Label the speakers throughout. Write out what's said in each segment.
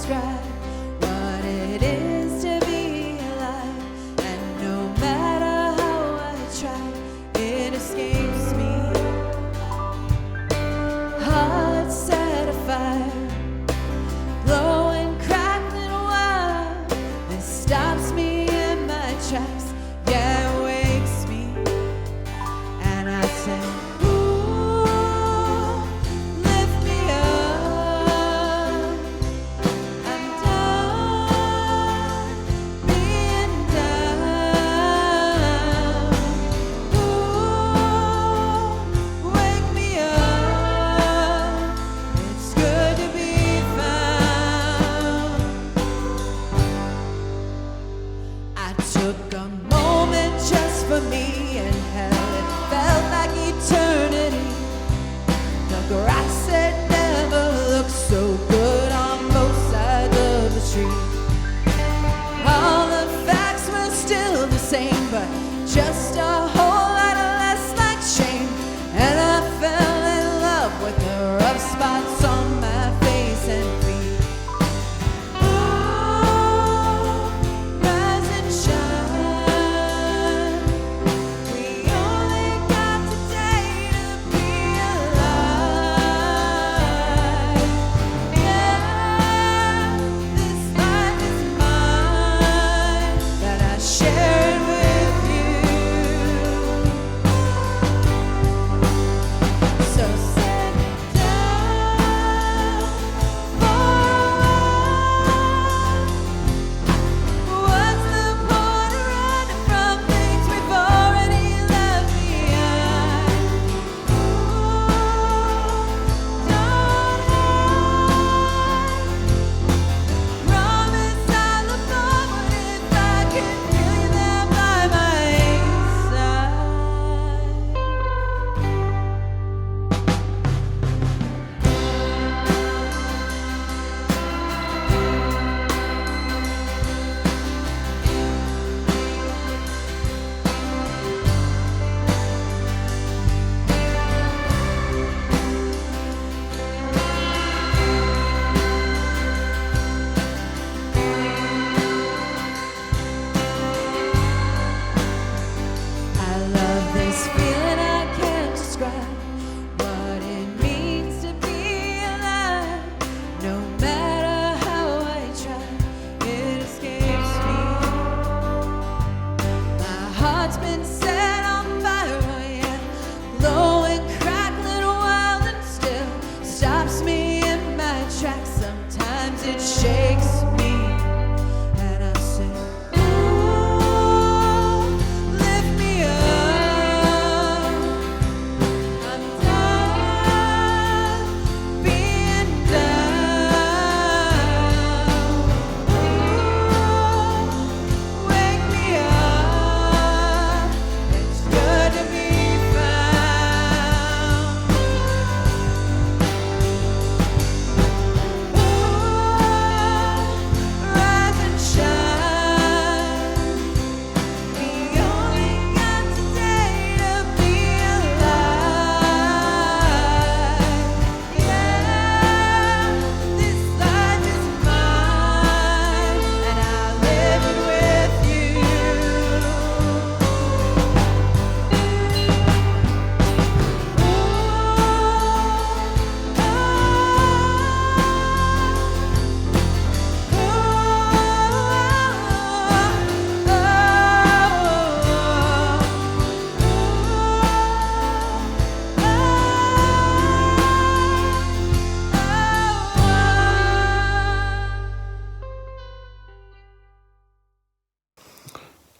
Speaker 1: describe what it is to be alive. And no matter how I try, it escapes me. Heart set afire, glowing, crackling wild. It stops me in my tracks, yeah, it wakes me. And I say, took a moment just for me, and hell, it felt like eternity. The grass had never looked so good on both sides of the street. All the facts were still the same, but just a whole lot less like shame. And I fell in love with the rough spots on my face and feet.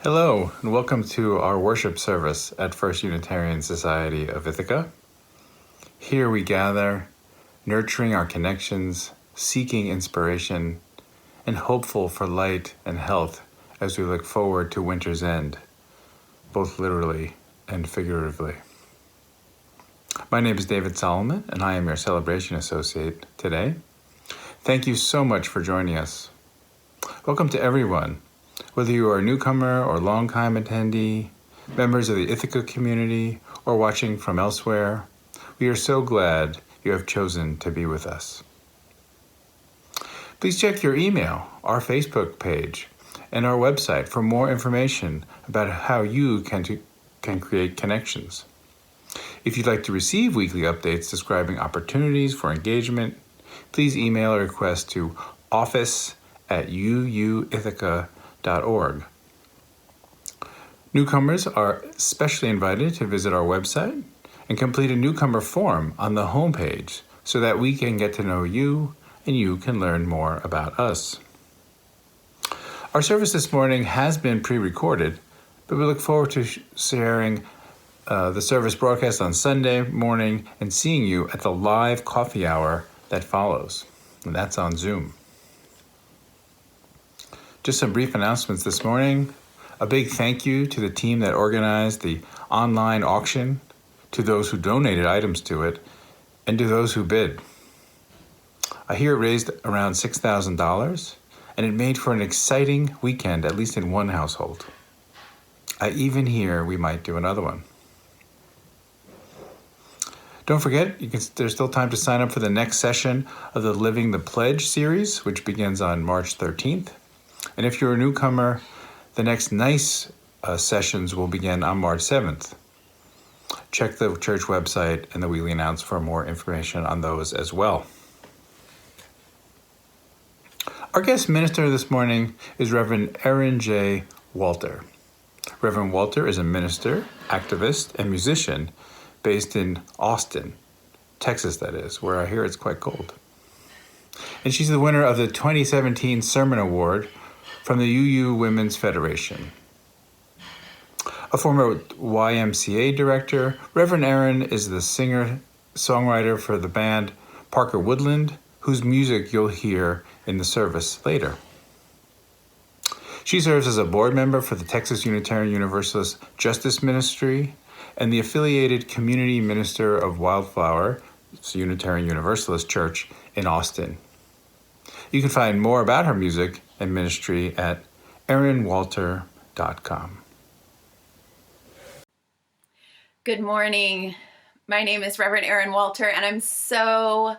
Speaker 2: Hello, and welcome to our worship service at First Unitarian Society of Ithaca. Here we gather, nurturing our connections, seeking inspiration, and hopeful for light and health as we look forward to winter's end, both literally and figuratively. My name is David Solomon, and I am your celebration associate today. Thank you so much for joining us. Welcome to everyone. Whether you are a newcomer or longtime attendee, members of the Ithaca community, or watching from elsewhere, we are so glad you have chosen to be with us. Please check your email, our Facebook page, and our website for more information about how you can create connections. If you'd like to receive weekly updates describing opportunities for engagement, please email a request to office@uuithaca.org. Newcomers are especially invited to visit our website and complete a newcomer form on the homepage so that we can get to know you and you can learn more about us. Our service this morning has been pre-recorded, but we look forward to sharing the service broadcast on Sunday morning and seeing you at the live coffee hour that follows. And that's on Zoom. Just some brief announcements this morning. A big thank you to the team that organized the online auction, to those who donated items to it, and to those who bid. I hear it raised around $6,000, and it made for an exciting weekend, at least in one household. I even hear we might do another one. Don't forget, there's still time to sign up for the next session of the Living the Pledge series, which begins on March 13th. And if you're a newcomer, the next NICE sessions will begin on March 7th. Check the church website and the weekly announce for more information on those as well. Our guest minister this morning is Reverend Aaron J. Walter. Reverend Walter is a minister, activist, and musician based in Austin, Texas, that is, where I hear it's quite cold. And she's the winner of the 2017 Sermon Award from the UU Women's Federation. A former YMCA director, Reverend Aaron is the singer-songwriter for the band Parker Woodland, whose music you'll hear in the service later. She serves as a board member for the Texas Unitarian Universalist Justice Ministry and the affiliated community minister of Wildflower, Unitarian Universalist Church in Austin. You can find more about her music and ministry at aaronwalter.com.
Speaker 3: Good morning. My name is Reverend Aaron Walter, and I'm so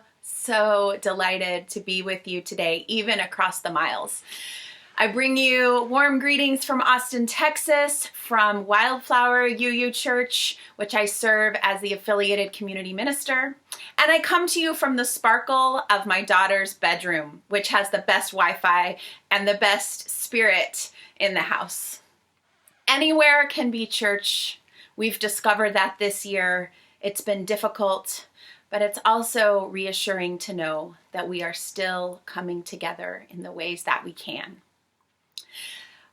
Speaker 3: delighted to be with you today, even across the miles. I bring you warm greetings from Austin, Texas, from Wildflower UU Church, which I serve as the affiliated community minister. And I come to you from the sparkle of my daughter's bedroom, which has the best Wi-Fi and the best spirit in the house. Anywhere can be church. We've discovered that this year. It's been difficult, but it's also reassuring to know that we are still coming together in the ways that we can.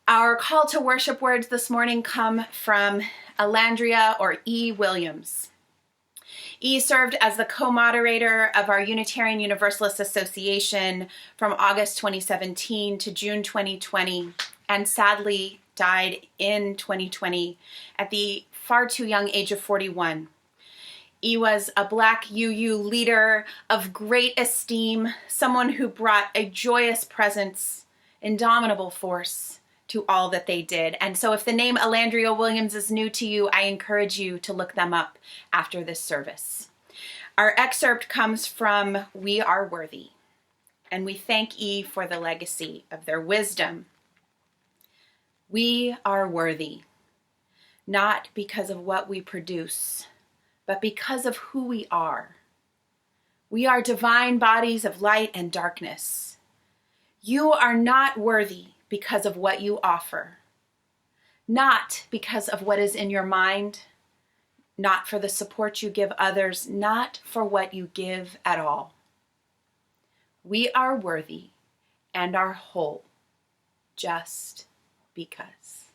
Speaker 3: Our call to worship words this morning come from Alandria or E. Williams. E served as the co-moderator of our Unitarian Universalist Association from August 2017 to June 2020, and sadly died in 2020 at the far too young age of 41. E was a Black UU leader of great esteem, someone who brought a joyous presence, indomitable force to all that they did. And so if the name Alandria Williams is new to you, I encourage you to look them up after this service. Our excerpt comes from We Are Worthy, and we thank E for the legacy of their wisdom. We are worthy, not because of what we produce, but because of who we are. We are divine bodies of light and darkness. You are not worthy because of what you offer, not because of what is in your mind, not for the support you give others, not for what you give at all. We are worthy and are whole just because.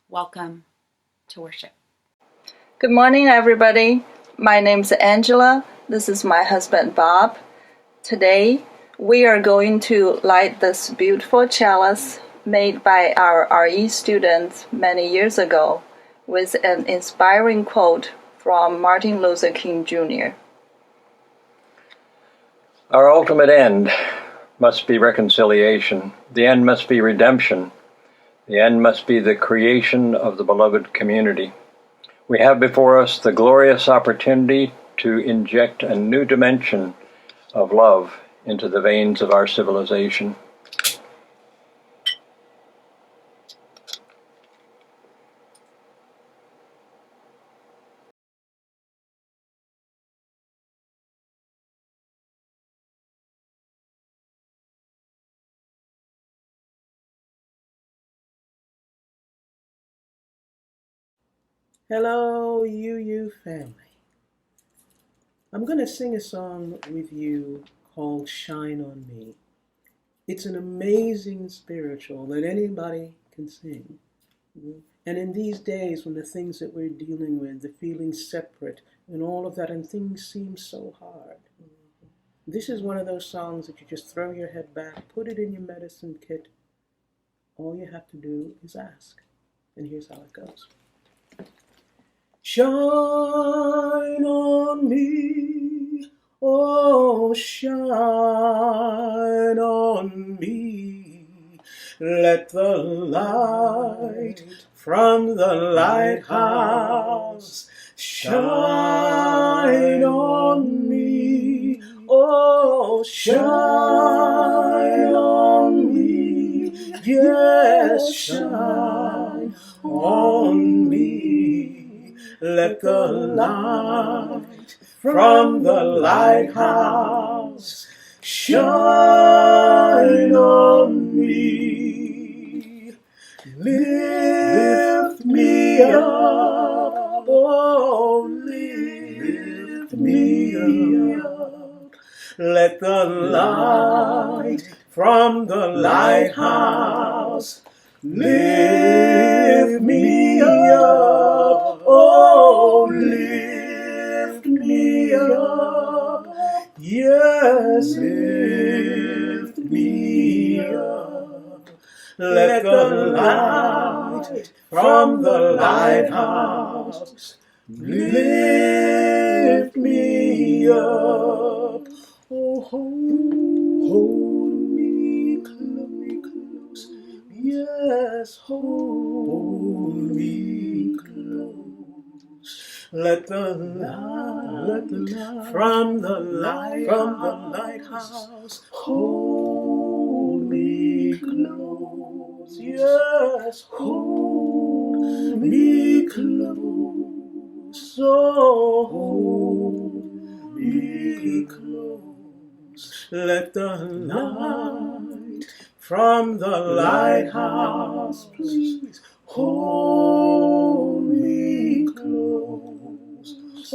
Speaker 3: Welcome to worship.
Speaker 4: Good morning, everybody. My name's Angela. This is my husband, Bob. Today, we are going to light this beautiful chalice made by our RE students many years ago with an inspiring quote from Martin Luther King Jr.
Speaker 5: Our ultimate end must be reconciliation. The end must be redemption. The end must be the creation of the beloved community. We have before us the glorious opportunity to inject a new dimension of love into the veins of our civilization.
Speaker 6: Hello, you family. I'm going to sing a song with you called Shine on Me. It's an amazing spiritual that anybody can sing. And in these days when the things that we're dealing with, the feeling separate and all of that, and things seem so hard, this is one of those songs that you just throw your head back, put it in your medicine kit. All you have to do is ask. And here's how it goes. Shine on me, oh shine on me. Let the light from the lighthouse shine on me, oh shine on me, yes shine on me. Let the light from the lighthouse shine on me. Lift me up, oh, lift me up. Let the light from the lighthouse lift me up, oh, lift me up, yes, lift me up. Let the light from the lighthouse lift me up, oh, hold me close, yes, hold me close. Let the light from the lighthouse hold me close. Yes, hold me close. Oh, hold me close. Let the light from the lighthouse, please, hold me close.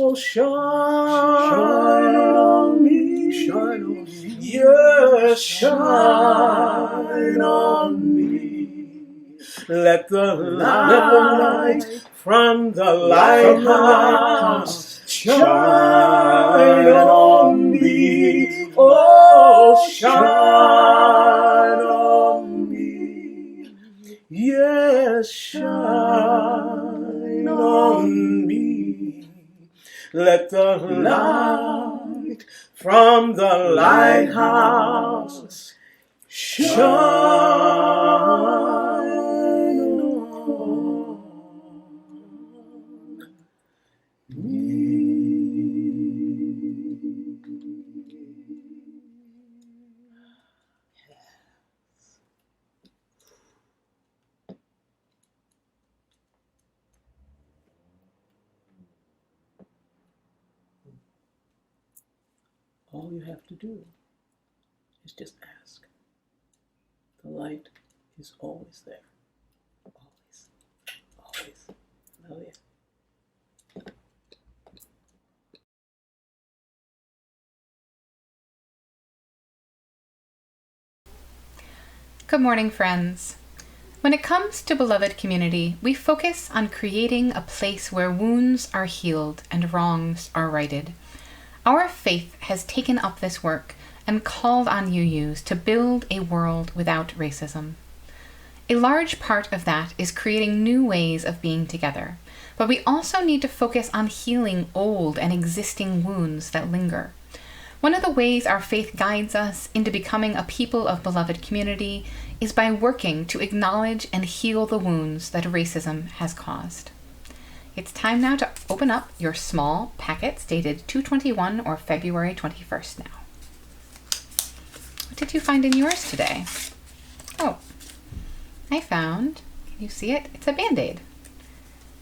Speaker 6: Oh, shine on me, shine on me, yes, shine on me. Let the light from the lighthouse shine on me, oh, shine on me, yes, shine on me. Let the light from the lighthouse shine on me. All you have to do is just ask. The light is always there. Always. Always. Oh, yeah.
Speaker 7: Good morning, friends. When it comes to beloved community, we focus on creating a place where wounds are healed and wrongs are righted. Our faith has taken up this work and called on UUs to build a world without racism. A large part of that is creating new ways of being together, but we also need to focus on healing old and existing wounds that linger. One of the ways our faith guides us into becoming a people of beloved community is by working to acknowledge and heal the wounds that racism has caused. It's time now to open up your small packets dated 2/21 or February 21st now. What did you find in yours today? Oh, I found, can you see it? It's a Band-Aid,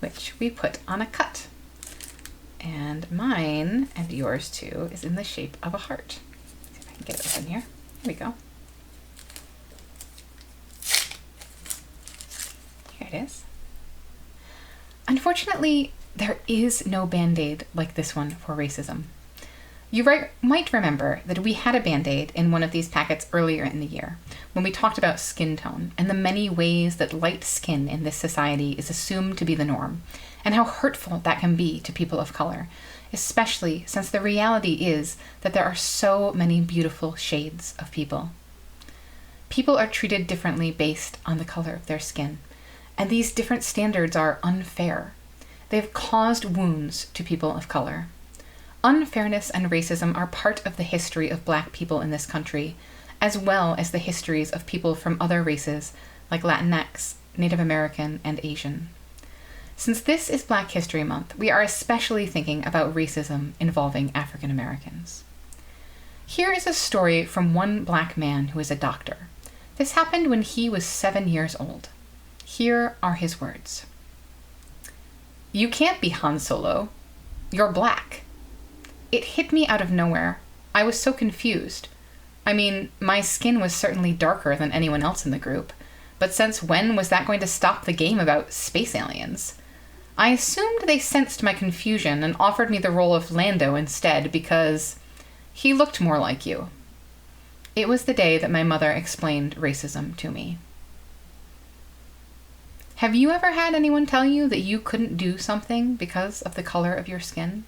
Speaker 7: which we put on a cut. And mine, and yours too, is in the shape of a heart. Let's see if I can get it open here. Here we go. Here it is. Unfortunately, there is no Band-Aid like this one for racism. You might remember that we had a Band-Aid in one of these packets earlier in the year when we talked about skin tone and the many ways that light skin in this society is assumed to be the norm, and how hurtful that can be to people of color, especially since the reality is that there are so many beautiful shades of people. People are treated differently based on the color of their skin, and these different standards are unfair. They've caused wounds to people of color. Unfairness and racism are part of the history of Black people in this country, as well as the histories of people from other races like Latinx, Native American, and Asian. Since this is Black History Month, we are especially thinking about racism involving African Americans. Here is a story from one Black man who is a doctor. This happened when he was 7 years old. Here are his words. "You can't be Han Solo. You're Black. It hit me out of nowhere. I was so confused. I mean, my skin was certainly darker than anyone else in the group, but since when was that going to stop the game about space aliens? I assumed they sensed my confusion and offered me the role of Lando instead because he looked more like you." It was the day that my mother explained racism to me. Have you ever had anyone tell you that you couldn't do something because of the color of your skin?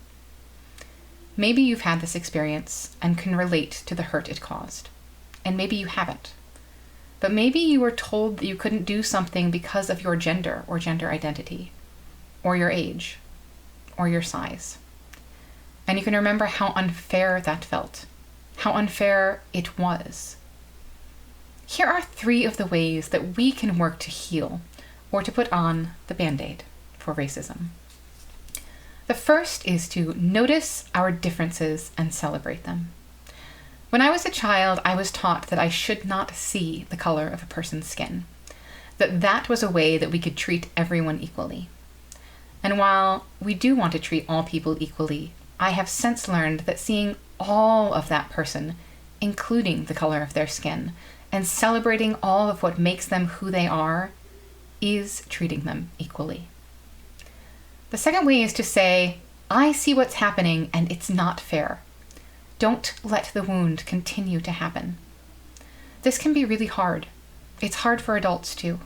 Speaker 7: Maybe you've had this experience and can relate to the hurt it caused. And maybe you haven't. But maybe you were told that you couldn't do something because of your gender or gender identity, or your age, or your size. And you can remember how unfair that felt, how unfair it was. Here are 3 of the ways that we can work to heal or to put on the Band-Aid for racism. The first is to notice our differences and celebrate them. When I was a child, I was taught that I should not see the color of a person's skin, that was a way that we could treat everyone equally. And while we do want to treat all people equally, I have since learned that seeing all of that person, including the color of their skin, and celebrating all of what makes them who they are, is treating them equally. The second way is to say, I see what's happening and it's not fair. Don't let the wound continue to happen. This can be really hard. It's hard for adults too.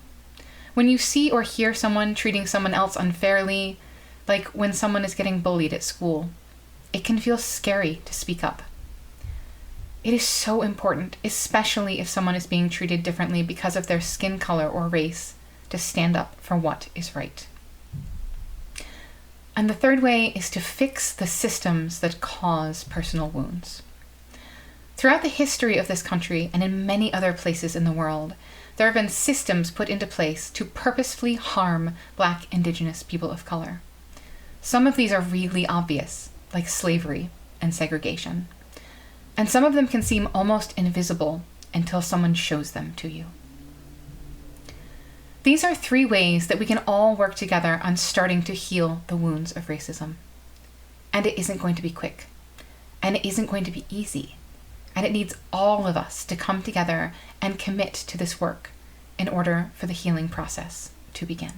Speaker 7: When you see or hear someone treating someone else unfairly, like when someone is getting bullied at school, it can feel scary to speak up. It is so important, especially if someone is being treated differently because of their skin color or race, to stand up for what is right. And the third way is to fix the systems that cause personal wounds. Throughout the history of this country and in many other places in the world, there have been systems put into place to purposefully harm Black, Indigenous people of color. Some of these are really obvious, like slavery and segregation. And some of them can seem almost invisible until someone shows them to you. These are 3 ways that we can all work together on starting to heal the wounds of racism. And it isn't going to be quick. And it isn't going to be easy. And it needs all of us to come together and commit to this work in order for the healing process to begin.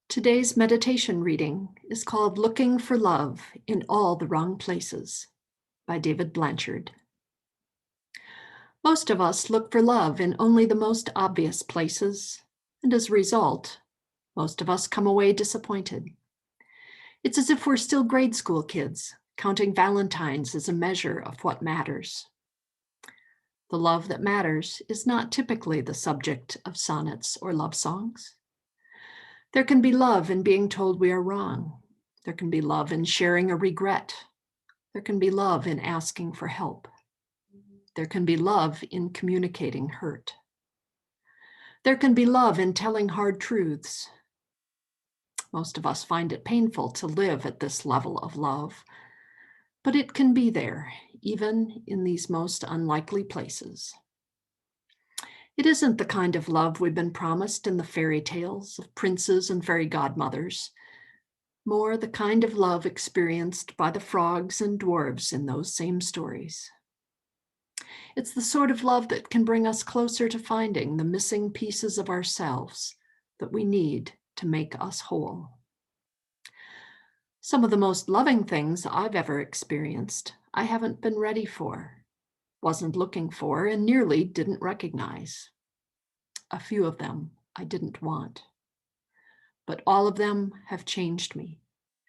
Speaker 8: Today's meditation reading is called Looking for Love in All the Wrong Places by David Blanchard. Most of us look for love in only the most obvious places, and as a result, most of us come away disappointed. It's as if we're still grade school kids, counting Valentines as a measure of what matters. The love that matters is not typically the subject of sonnets or love songs. There can be love in being told we are wrong. There can be love in sharing a regret. There can be love in asking for help. There can be love in communicating hurt. There can be love in telling hard truths. Most of us find it painful to live at this level of love, but it can be there, even in these most unlikely places. It isn't the kind of love we've been promised in the fairy tales of princes and fairy godmothers, more the kind of love experienced by the frogs and dwarves in those same stories. It's the sort of love that can bring us closer to finding the missing pieces of ourselves that we need to make us whole. Some of the most loving things I've ever experienced, I haven't been ready for, wasn't looking for, and nearly didn't recognize. A few of them I didn't want. But all of them have changed me,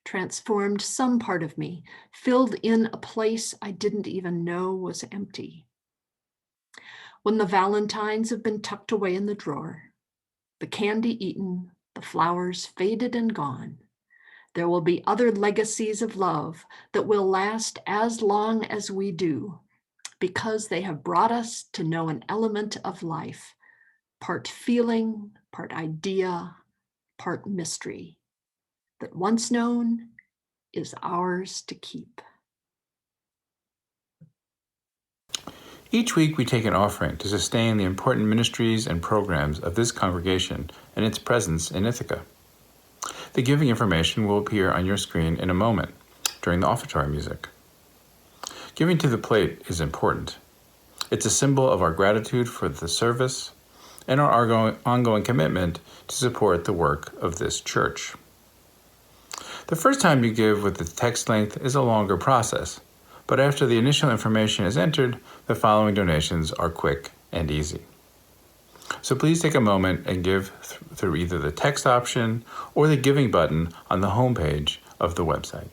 Speaker 8: transformed some part of me, filled in a place I didn't even know was empty. When the valentines have been tucked away in the drawer, the candy eaten, the flowers faded and gone, there will be other legacies of love that will last as long as we do, because they have brought us to know an element of life, part feeling, part idea, part mystery, that once known is ours to keep.
Speaker 2: Each week we take an offering to sustain the important ministries and programs of this congregation and its presence in Ithaca. The giving information will appear on your screen in a moment during the offertory music. Giving to the plate is important. It's a symbol of our gratitude for the service and our ongoing commitment to support the work of this church. The first time you give with the text length is a longer process, but after the initial information is entered, the following donations are quick and easy. So please take a moment and give through either the text option or the giving button on the homepage of the website.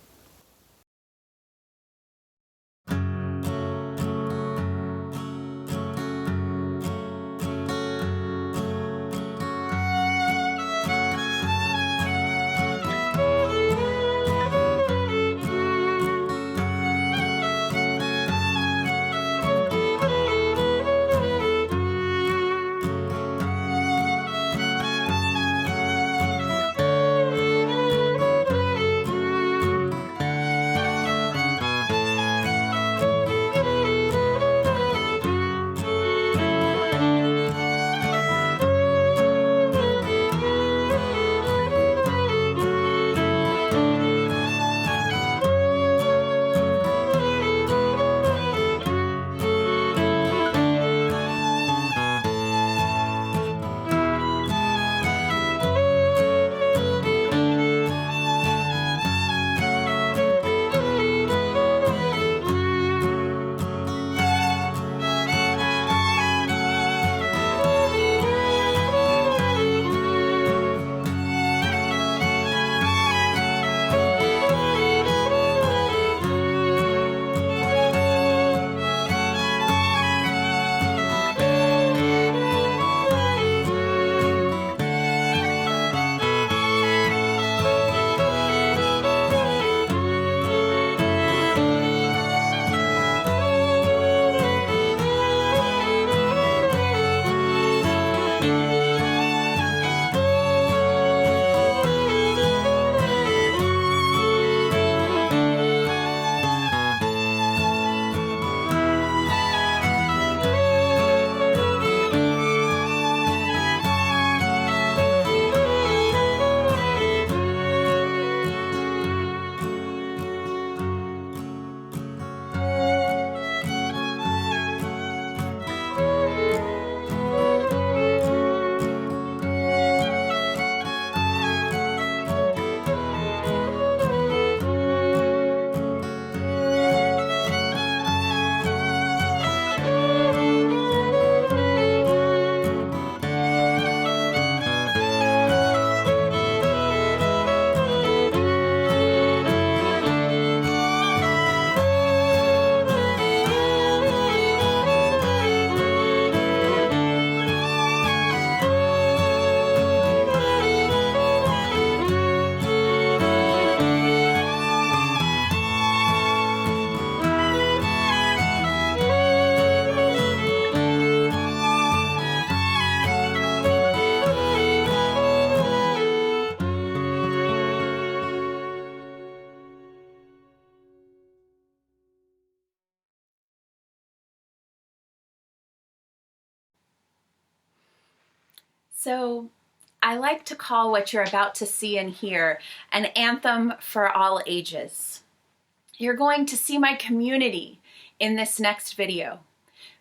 Speaker 3: So I like to call what you're about to see and hear an anthem for all ages. You're going to see my community in this next video.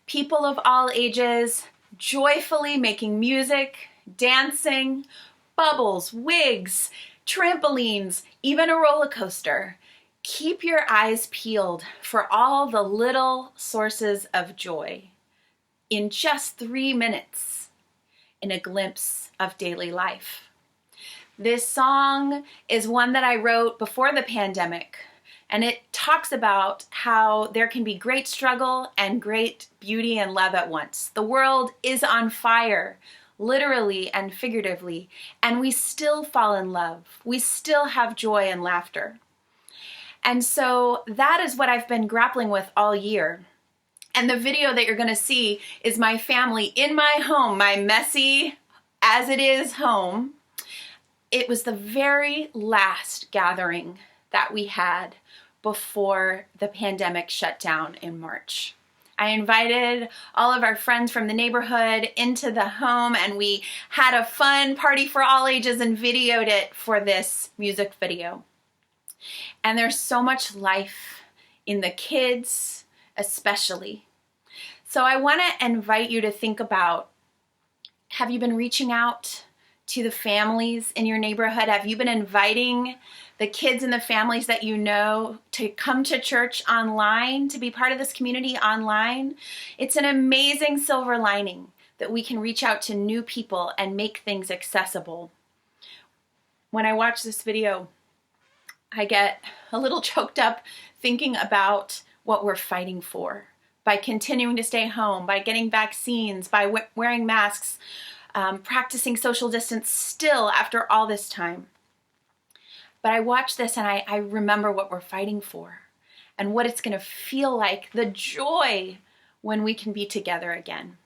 Speaker 3: People of all ages joyfully making music, dancing, bubbles, wigs, trampolines, even a roller coaster. Keep your eyes peeled for all the little sources of joy in just 3 minutes in a glimpse of daily life. This song is one that I wrote before the pandemic, and it talks about how there can be great struggle and great beauty and love at once. The world is on fire, literally and figuratively, and we still fall in love. We still have joy and laughter. And so that is what I've been grappling with all year. And the video that you're going to see is my family in my home, my messy as it is home. It was the very last gathering that we had before the pandemic shut down in March. I invited all of our friends from the neighborhood into the home, and we had a fun party for all ages and videoed it for this music video. And there's so much life in the kids, especially. So I want to invite you to think about, have you been reaching out to the families in your neighborhood? Have you been inviting the kids and the families that you know to come to church online, to be part of this community online? It's an amazing silver lining that we can reach out to new people and make things accessible. When I watch this video, I get a little choked up thinking about what we're fighting for by continuing to stay home, by getting vaccines, by wearing masks, practicing social distance still after all this time. But I watch this and I remember what we're fighting for and what it's going to feel like, the joy when we can be together again.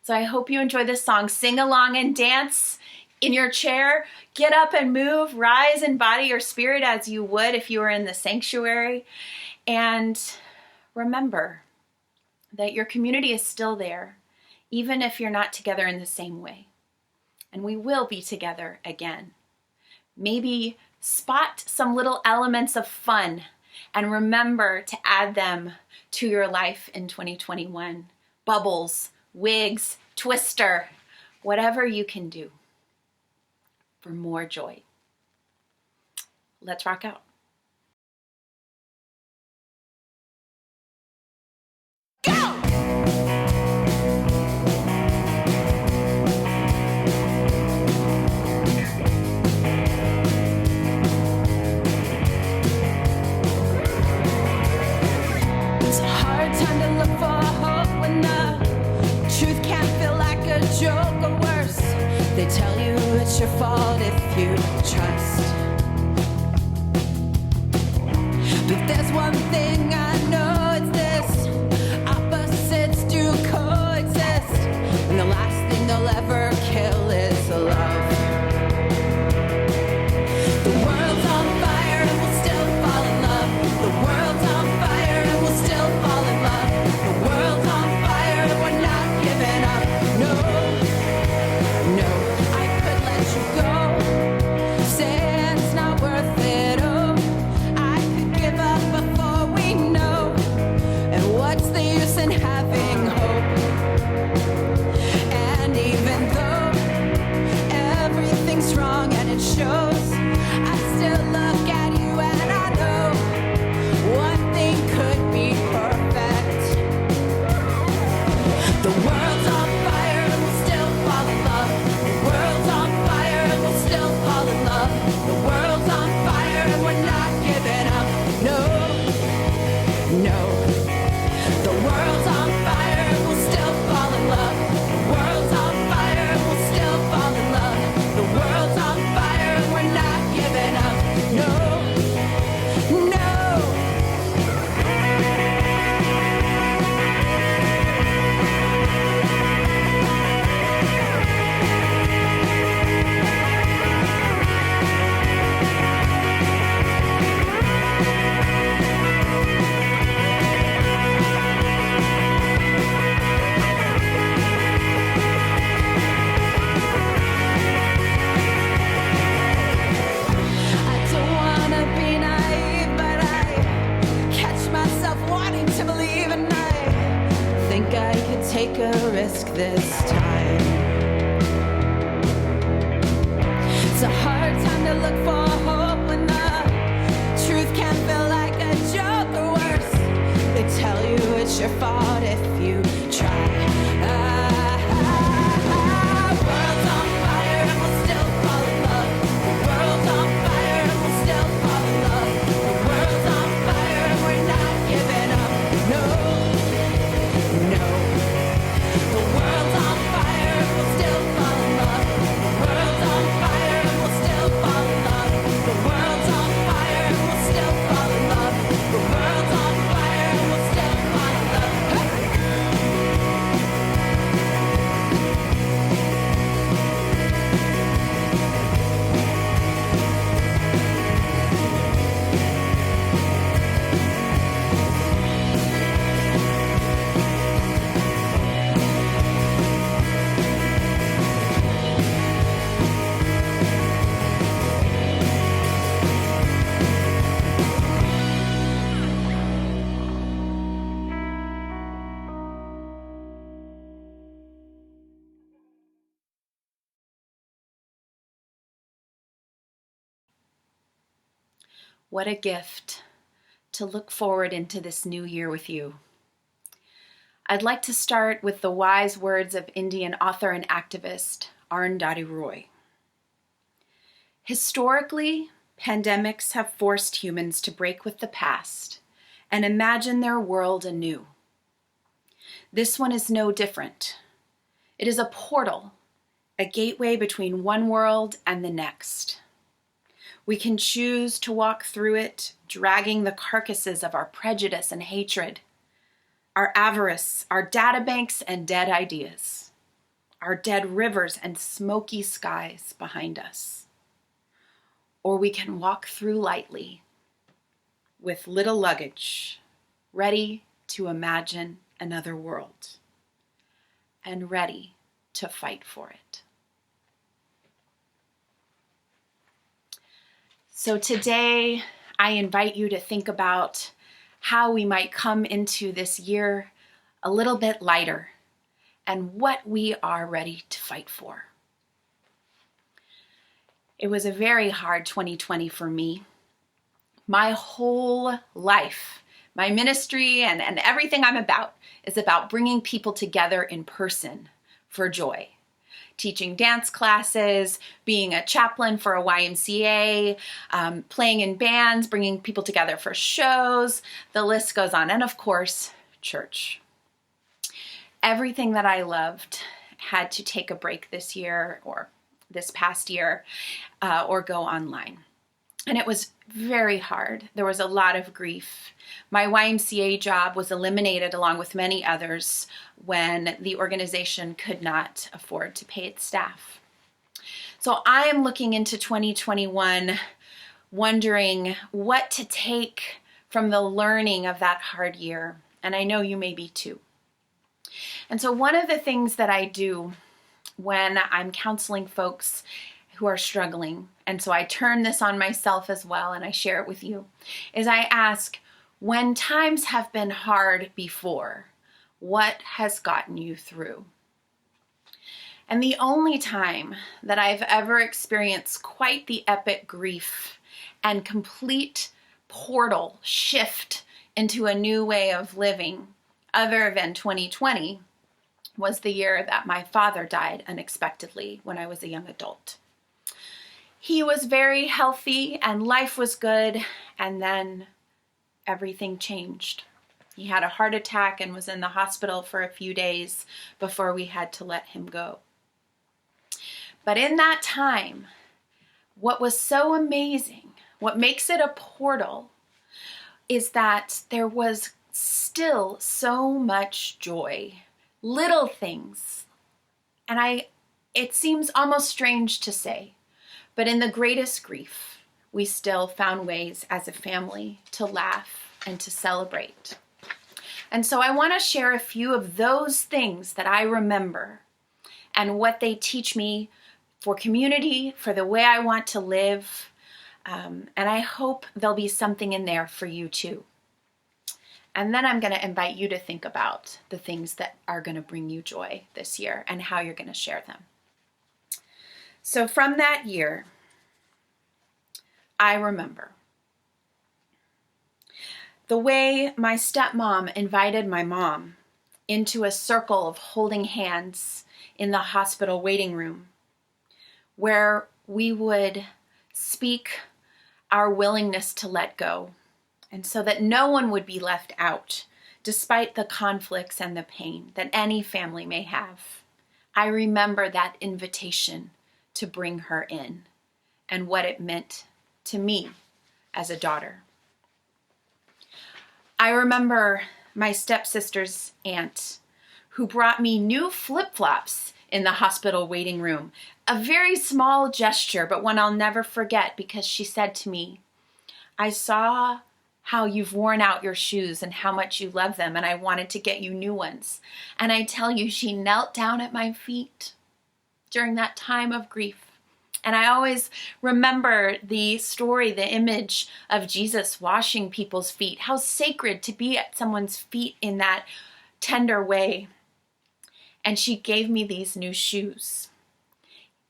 Speaker 3: So I hope you enjoy this song. Sing along and dance in your chair. Get up and move. Rise in body or spirit as you would if you were in the sanctuary. And remember that your community is still there, even if you're not together in the same way. And we will be together again. Maybe spot some little elements of fun and remember to add them to your life in 2021. Bubbles, wigs, twister, whatever you can do for more joy. Let's rock out.
Speaker 1: They tell you it's your fault if you trust. But there's one thing I know, it's this: opposites do coexist, and the last thing they'll ever kill is love. The world's on fire and we'll still fall in love. The world's on fire and we'll still fall in love. The world's on fire and we're not giving up. No, I could let you go. Say it's not worth it. Oh, I could give up before we know. think I could take a risk this time. It's a hard time to look for hope when the truth can feel like a joke or worse. They tell you it's your fault if you try. World's on fire and we'll still fall in love. The world's on fire and we'll still fall in love. The world's on fire and we're not giving up. No, no. The world's on fire and we'll still fall in love. The world's on fire and we'll still fall in love. The world's on fire and we'll still fall in love. The world's on fire and we'll still fall in love. Hey!
Speaker 3: What a gift to look forward into this new year with you. I'd like to start with the wise words of Indian author and activist Arundhati Roy. Historically, pandemics have forced humans to break with the past and imagine their world anew. This one is no different. It is a portal, a gateway between one world and the next. We can choose to walk through it, dragging the carcasses of our prejudice and hatred, our avarice, our databanks and dead ideas, our dead rivers and smoky skies behind us. Or we can walk through lightly, with little luggage, ready to imagine another world, and ready to fight for it. So today, I invite you to think about how we might come into this year a little bit lighter and what we are ready to fight for. It was a very hard 2020 for me. My whole life, my ministry and everything I'm about is about bringing people together in person for joy. Teaching dance classes, being a chaplain for a YMCA, playing in bands, bringing people together for shows, the list goes on. And of course, church. Everything that I loved had to take a break this year or this past year or go online. And it was very hard. There was a lot of grief. My YMCA job was eliminated along with many others when the organization could not afford to pay its staff. So I am looking into 2021 wondering what to take from the learning of that hard year. And I know you may be too. And so one of the things that I do when I'm counseling folks who are struggling, and so I turn this on myself as well and I share it with you, is I ask, when times have been hard before, what has gotten you through? And the only time that I've ever experienced quite the epic grief and complete portal shift into a new way of living, other than 2020, was the year that my father died unexpectedly when I was a young adult. He was very healthy and life was good, and then everything changed. He had a heart attack and was in the hospital for a few days before we had to let him go. But in that time, what was so amazing, what makes it a portal, is that there was still so much joy, little things. And it seems almost strange to say, but in the greatest grief, we still found ways as a family to laugh and to celebrate. And so I want to share a few of those things that I remember and what they teach me for community, for the way I want to live. And I hope there'll be something in there for you too. And then I'm going to invite you to think about the things that are going to bring you joy this year and how you're going to share them. So from that year, I remember the way my stepmom invited my mom into a circle of holding hands in the hospital waiting room, where we would speak our willingness to let go, and so that no one would be left out, despite the conflicts and the pain that any family may have. I remember that invitation to bring her in and what it meant to me as a daughter. I remember my stepsister's aunt, who brought me new flip-flops in the hospital waiting room. A very small gesture, but one I'll never forget, because she said to me, "I saw how you've worn out your shoes and how much you love them, and I wanted to get you new ones." And I tell you, she knelt down at my feet during that time of grief. And I always remember the story, the image of Jesus washing people's feet, how sacred to be at someone's feet in that tender way. And she gave me these new shoes.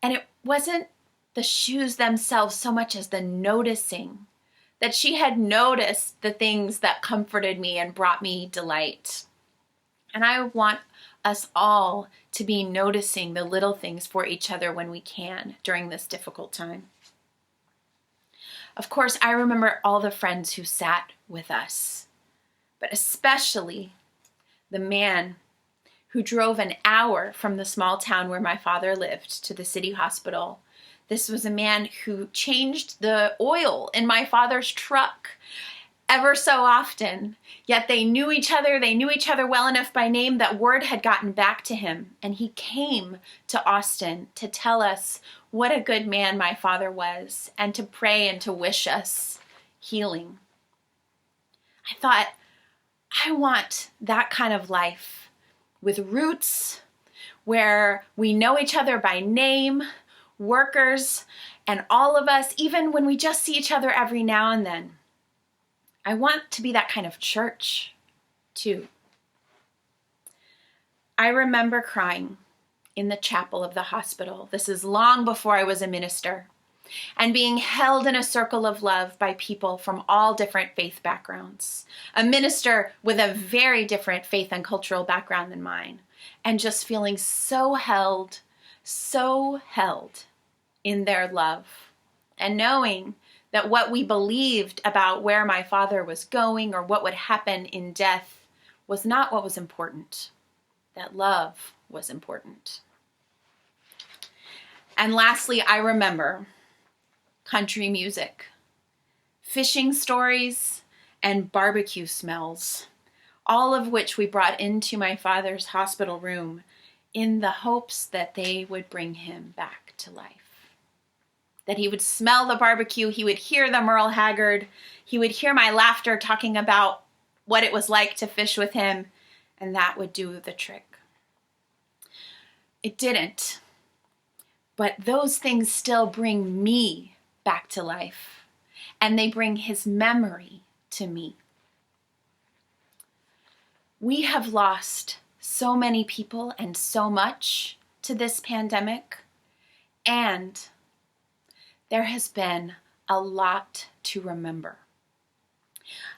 Speaker 3: And it wasn't the shoes themselves so much as the noticing, that she had noticed the things that comforted me and brought me delight. And I want us all to be noticing the little things for each other when we can during this difficult time. Of course, I remember all the friends who sat with us, but especially the man who drove an hour from the small town where my father lived to the city hospital. This was a man who changed the oil in my father's truck ever so often, yet they knew each other well enough by name that word had gotten back to him, and he came to Austin to tell us what a good man my father was, and to pray and to wish us healing. I thought, I want that kind of life, with roots, where we know each other by name, workers, and all of us, even when we just see each other every now and then. I want to be that kind of church, too. I remember crying in the chapel of the hospital. This is long before I was a minister. And being held in a circle of love by people from all different faith backgrounds. A minister with a very different faith and cultural background than mine. And just feeling so held in their love. And knowing that what we believed about where my father was going or what would happen in death was not what was important. That love was important. And lastly, I remember country music, fishing stories, and barbecue smells, all of which we brought into my father's hospital room in the hopes that they would bring him back to life. That he would smell the barbecue, he would hear the Merle Haggard, he would hear my laughter talking about what it was like to fish with him, and that would do the trick. It didn't, but those things still bring me back to life, and they bring his memory to me. We have lost so many people and so much to this pandemic, and there has been a lot to remember.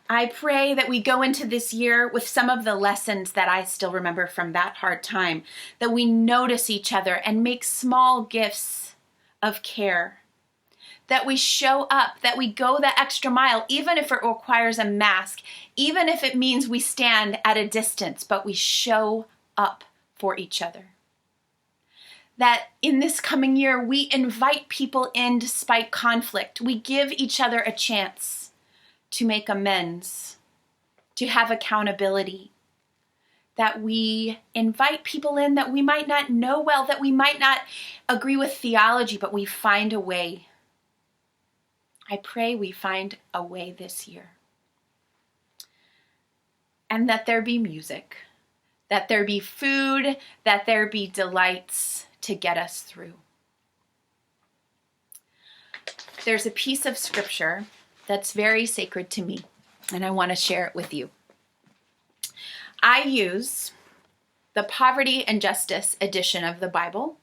Speaker 3: I pray that we go into this year with some of the lessons that I still remember from that hard time, that we notice each other and make small gifts of care, that we show up, that we go the extra mile, even if it requires a mask, even if it means we stand at a distance, but we show up for each other. That in this coming year, we invite people in despite conflict. We give each other a chance to make amends, to have accountability. That we invite people in that we might not know well, that we might not agree with theology, but we find a way. I pray we find a way this year. And that there be music, that there be food, that there be delights to get us through. There's a piece of scripture that's very sacred to me, and I want to share it with you. I use the Poverty and Justice edition of the Bible.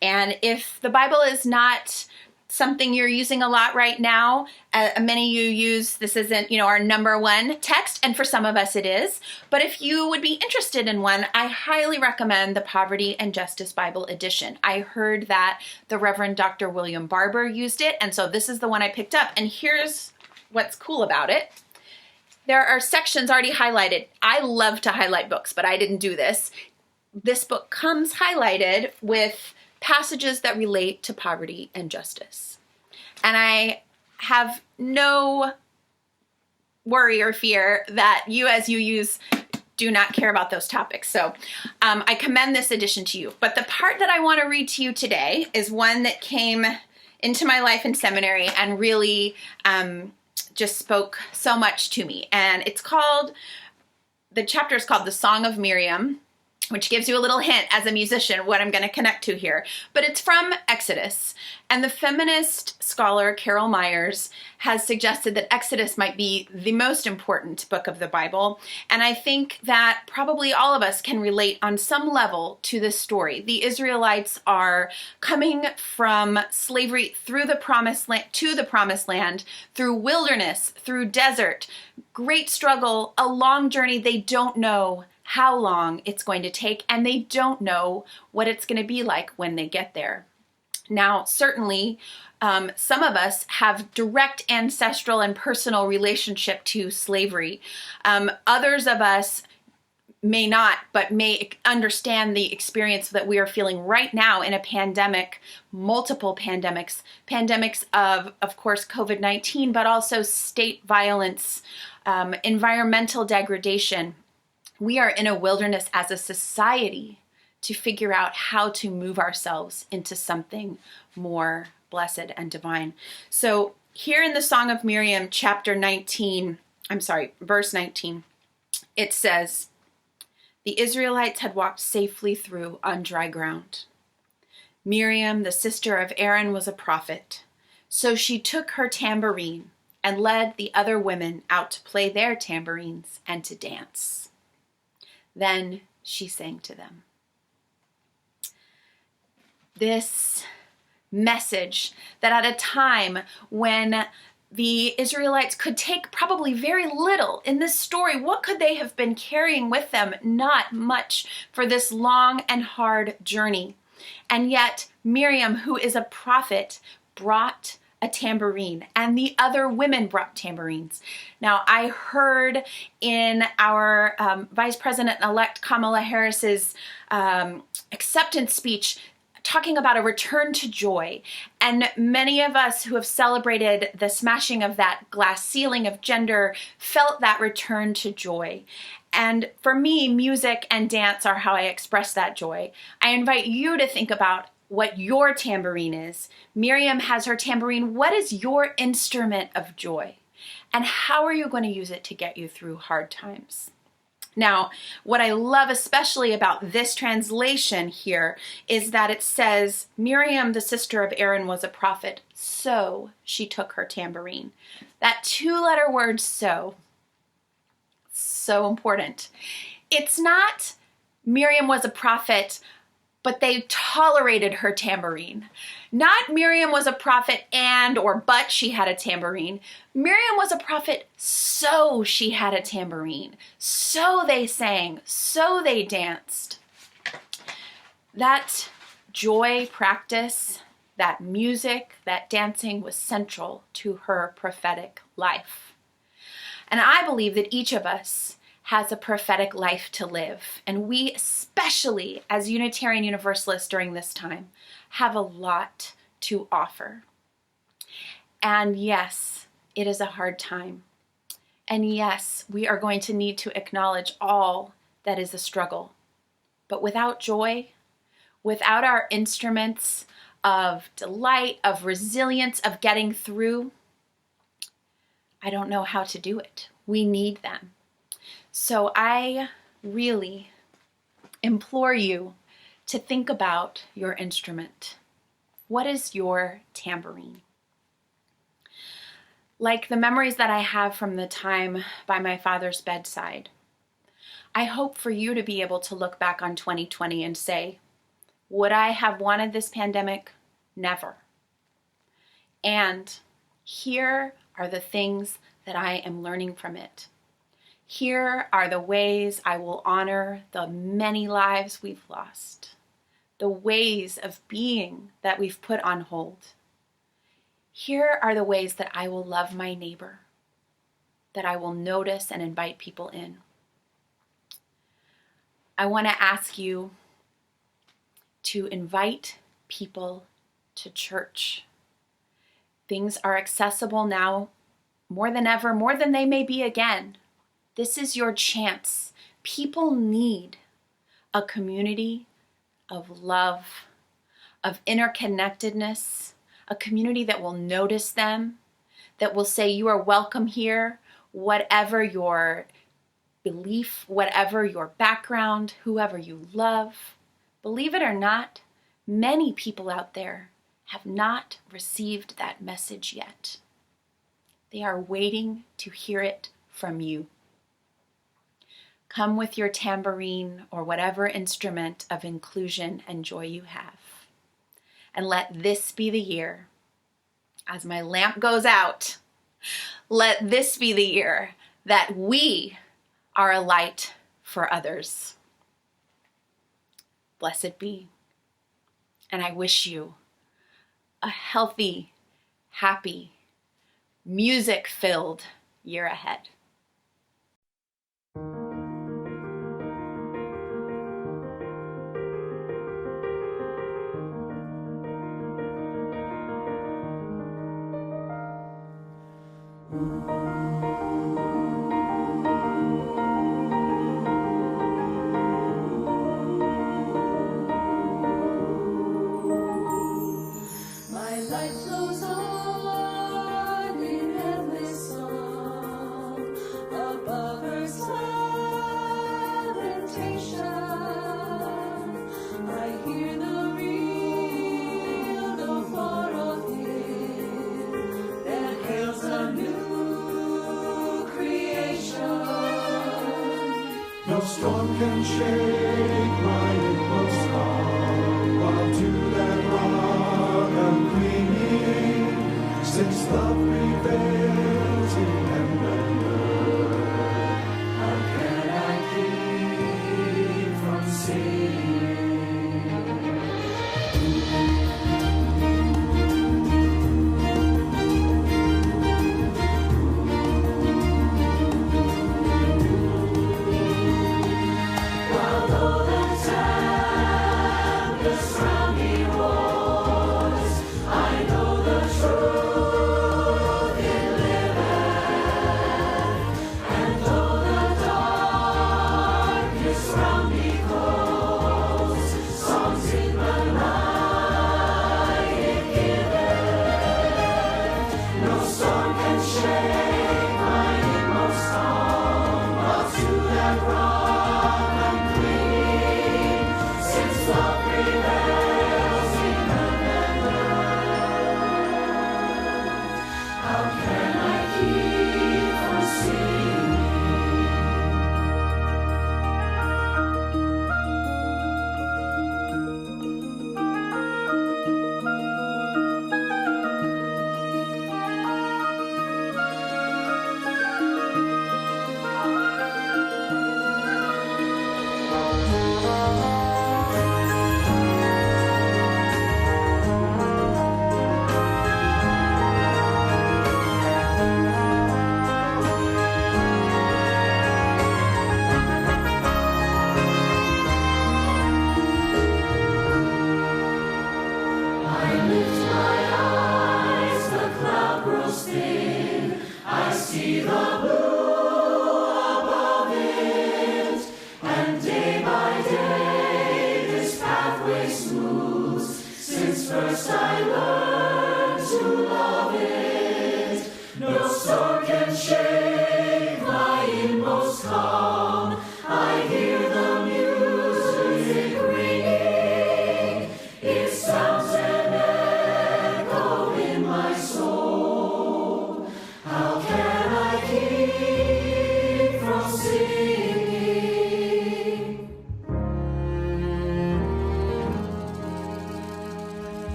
Speaker 3: And if the Bible is not something you're using a lot right now, many of you use, this isn't, our number one text, and for some of us it is. But if you would be interested in one, I highly recommend the Poverty and Justice Bible edition. I heard that the Reverend Dr. William Barber used it, and so this is the one I picked up. And here's what's cool about it. There are sections already highlighted. I love to highlight books, but I didn't do this. This book comes highlighted with passages that relate to poverty and justice. And I have no worry or fear that you, as you use, do not care about those topics. So I commend this edition to you. But the part that I want to read to you today is one that came into my life in seminary and really just spoke so much to me. And the chapter is called The Song of Miriam, which gives you a little hint as a musician what I'm going to connect to here. But it's from Exodus. And the feminist scholar Carol Myers has suggested that Exodus might be the most important book of the Bible. And I think that probably all of us can relate on some level to this story. The Israelites are coming from slavery through the promised land, to the promised land, through wilderness, through desert, great struggle, a long journey. They don't know how long it's going to take, and they don't know what it's going to be like when they get there. Now, certainly, some of us have direct ancestral and personal relationship to slavery. Others of us may not, but may understand the experience that we are feeling right now in a pandemic, multiple pandemics of course, COVID-19, but also state violence, environmental degradation. We are in a wilderness as a society to figure out how to move ourselves into something more blessed and divine. So here in the Song of Miriam, verse 19, it says, "The Israelites had walked safely through on dry ground. Miriam, the sister of Aaron, was a prophet. So she took her tambourine and led the other women out to play their tambourines and to dance. Then she sang to them." This message that at a time when the Israelites could take probably very little in this story, what could they have been carrying with them? Not much for this long and hard journey. And yet Miriam, who is a prophet, brought a tambourine, and the other women brought tambourines. Now, I heard in our Vice President-elect Kamala Harris's acceptance speech talking about a return to joy. And many of us who have celebrated the smashing of that glass ceiling of gender felt that return to joy. And for me, music and dance are how I express that joy. I invite you to think about what your tambourine is. Miriam has her tambourine. What is your instrument of joy? And how are you going to use it to get you through hard times? Now, what I love especially about this translation here is that it says, Miriam, the sister of Aaron, was a prophet, so she took her tambourine. That two-letter word, so important. It's not Miriam was a prophet, but they tolerated her tambourine. Not Miriam was a prophet but she had a tambourine. Miriam was a prophet, so she had a tambourine. So they sang, so they danced. That joy practice, that music, that dancing was central to her prophetic life. And I believe that each of us has a prophetic life to live. And we, especially as Unitarian Universalists during this time, have a lot to offer. And yes, it is a hard time. And yes, we are going to need to acknowledge all that is a struggle. But without joy, without our instruments of delight, of resilience, of getting through, I don't know how to do it. We need them. So I really implore you to think about your instrument. What is your tambourine? Like the memories that I have from the time by my father's bedside, I hope for you to be able to look back on 2020 and say, would I have wanted this pandemic? Never. And here are the things that I am learning from it. Here are the ways I will honor the many lives we've lost, the ways of being that we've put on hold. Here are the ways that I will love my neighbor, that I will notice and invite people in. I want to ask you to invite people to church. Things are accessible now more than ever, more than they may be again. This is your chance. People need a community of love, of interconnectedness, a community that will notice them, that will say you are welcome here, whatever your belief, whatever your background, whoever you love. Believe it or not, many people out there have not received that message yet. They are waiting to hear it from you. Come with your tambourine or whatever instrument of inclusion and joy you have. And let this be the year, as my lamp goes out, let this be the year that we are a light for others. Blessed be. And I wish you a healthy, happy, music-filled year ahead.
Speaker 1: My life flows on in endless song above Earth's lamentation. I hear the real, the far off hymn that hails a new creation.
Speaker 9: No storm can shake my inmost calm, while to that rock I'm clinging, since love prevails in heaven and earth. How can I keep from singing?
Speaker 1: Although the tempest round me roars, I know the truth it liveth. And though the darkness round me calls, songs in the night it giveth. No storm can shake my inmost calm, while to that rock I'm clinging.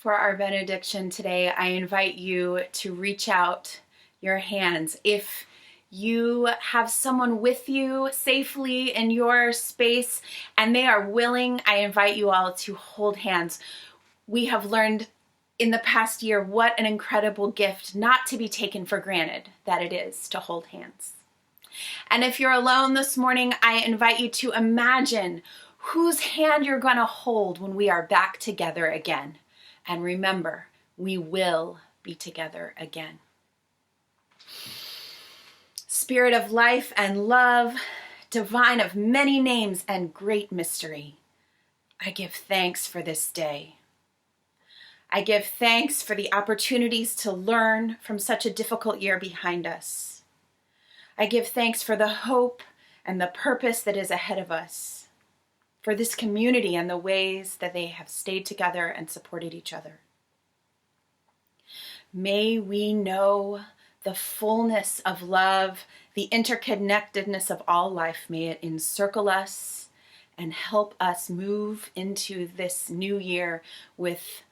Speaker 3: For our benediction today, I invite you to reach out your hands. If you have someone with you safely in your space and they are willing, I invite you all to hold hands. We have learned in the past year what an incredible gift, not to be taken for granted, that it is to hold hands. And if you're alone this morning, I invite you to imagine whose hand you're going to hold when we are back together again. And remember, we will be together again. Spirit of life and love, divine of many names and great mystery, I give thanks for this day. I give thanks for the opportunities to learn from such a difficult year behind us. I give thanks for the hope and the purpose that is ahead of us, for this community and the ways that they have stayed together and supported each other. May we know the fullness of love, the interconnectedness of all life. May it encircle us and help us move into this new year with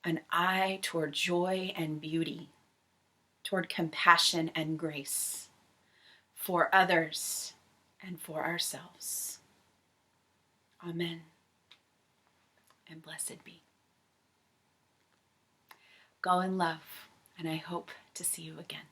Speaker 3: an eye toward joy and beauty, toward compassion and grace for others and for ourselves. Amen, and blessed be. Go in love, and I hope to see you again.